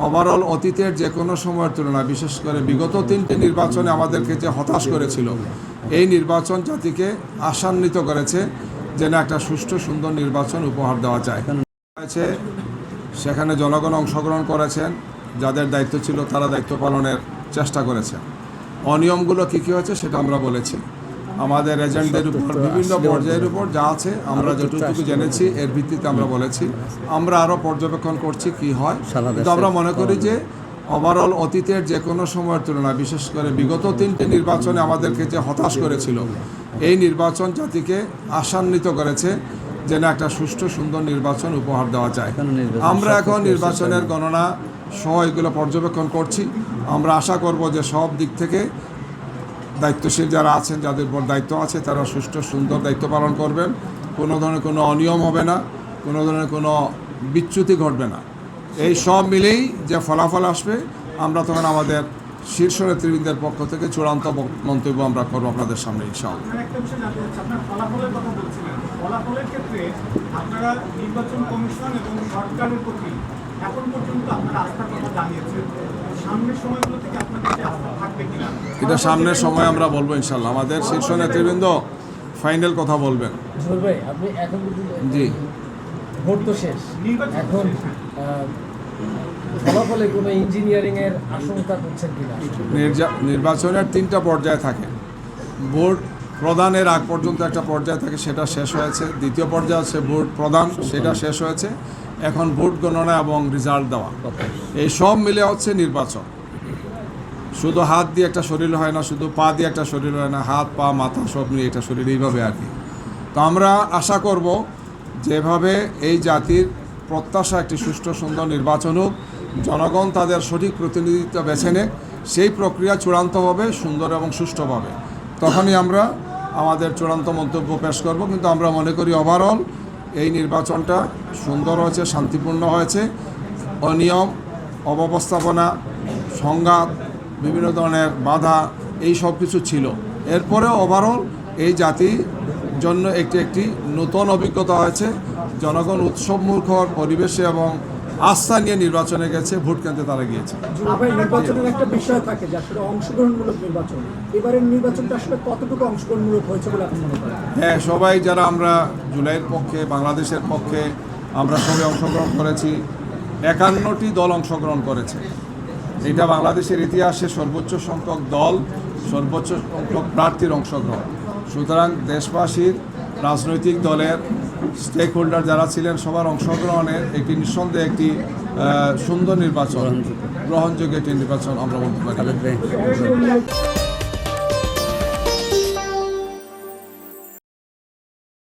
Overall অতীতের যে কোনো সময়ের তুলনায় বিশেষ করে বিগত 3টি নির্বাচনে আমাদেরকে যে হতাশ করেছিল, এই নির্বাচন জাতিকে আশান্বিত করেছে যেন একটা সুষ্ঠু সুন্দর নির্বাচন উপহার দেওয়া যায়। সেখানে জনগণ অংশগ্রহণ করেছেন, যাদের দায়িত্ব ছিল তারা দায়িত্ব পালনের চেষ্টা করেছেন। অনিয়মগুলো কী কী হয়েছে সেটা আমরা বলেছি। আমাদের এজেন্টদের উপর বিভিন্ন পর্যায়ের উপর যা আছে আমরা যতটুকু জেনেছি এর ভিত্তিতে আমরা বলেছি। আমরা আরও পর্যবেক্ষণ করছি কি হয়, কিন্তু আমরা মনে করি যে ওভারঅল অতীতের যে কোনো সময়ের তুলনায় বিশেষ করে বিগত 3টি নির্বাচনে আমাদেরকে যে হতাশ করেছিল, এই নির্বাচন জাতিকে আশান্বিত করেছে যেন একটা সুষ্ঠু সুন্দর নির্বাচন উপহার দেওয়া যায়। আমরা এখন নির্বাচনের গণনা সহ এগুলো পর্যবেক্ষণ করছি। আমরা আশা করব যে সব দিক থেকে দায়িত্বশীল যারা আছেন, যাদের উপর দায়িত্ব আছে, তারা সুষ্ঠু সুন্দর দায়িত্ব পালন করবেন। কোনো ধরনের কোনো অনিয়ম হবে না, কোনো ধরনের কোনো বিচ্যুতি ঘটবে না। এই সব মিলেই যে ফলাফল আসবে, আমরা তখন আমাদের শীর্ষ নেতৃবৃন্দের পক্ষ থেকে চূড়ান্ত মন্তব্য আমরা করবো আপনাদের সামনে ইনশাআল্লাহ। এটা সামনের সময় আমরা বলবো ইনশাআল্লাহ। আমাদের শীর্ষ নেতৃবৃন্দ ফাইনাল কথা বলবেন। জি, ভোট তো শেষ, এখন ফলাফলে কোনো ইঞ্জিনিয়ারিংয়ের আশঙ্কা করছেন কিনা? নির্বাচনের 3টা পর্যায়ে থাকে। ভোট প্রদানের আগ পর্যন্ত একটা পর্যায়ে থাকে, সেটা শেষ হয়েছে। দ্বিতীয় পর্যায়ে আছে ভোট প্রদান, সেটা শেষ হয়েছে। এখন ভোট গণনা এবং রেজাল্ট দেওয়া, এই সব মিলে হচ্ছে নির্বাচন। শুধু হাত দিয়ে একটা শরীর হয় না, শুধু পা দিয়ে একটা শরীর হয় না, হাত পা মাথা সব নিয়ে একটা শরীর, এইভাবে আর কি। তো আমরা আশা করব যেভাবে এই জাতির প্রত্যাশা একটি সুষ্ঠু সুন্দর নির্বাচন হোক, জনগণ তাদের সঠিক প্রতিনিধিত্ব বেছে নেয়, সেই প্রক্রিয়া চূড়ান্ত হবে সুন্দর এবং সুষ্ঠুভাবে, তখনই আমরা আমাদের চূড়ান্ত মন্তব্য পেশ করব। কিন্তু আমরা মনে করি ওভারঅল এই নির্বাচনটা সুন্দর হয়েছে, শান্তিপূর্ণ হয়েছে। অনিয়ম, অব্যবস্থাপনা, সংঘাত, বিভিন্ন ধরনের বাধা, এই সব কিছু ছিল। এরপরেও ওভারঅল এই জাতির জন্য একটি নতুন অভিজ্ঞতা হয়েছে। জনগণ উৎসবমুখর পরিবেশে এবং আস্থা নিয়ে নির্বাচনে গেছে, ভোট কেন্দ্রে তারা গিয়েছে। নির্বাচনের একটা বিষয় থাকে যে আসলে অংশগ্রহণমূলক নির্বাচন, এবারের নির্বাচনটা আসলে কতটুকু অংশগ্রহণমূলক হয়েছে বলে আপনি মনে করেন? হ্যাঁ, সবাই যারা আমরা জুলাইয়ের পক্ষে, বাংলাদেশের পক্ষে আমরা সবাই অংশগ্রহণ করেছি। 51টি দল অংশগ্রহণ করেছে। এটা বাংলাদেশের ইতিহাসে সর্বোচ্চ সংখ্যক দল, সর্বোচ্চ সংখ্যক প্রার্থীর অংশগ্রহণ। সুতরাং দেশবাসীর রাজনৈতিক দলের স্টেক হোল্ডার যারা ছিলেন, সবার অংশগ্রহণের একটি নিঃসন্দেহে একটি সুন্দর নির্বাচন, গ্রহণযোগ্য একটি নির্বাচন আমরা বলতে পারি।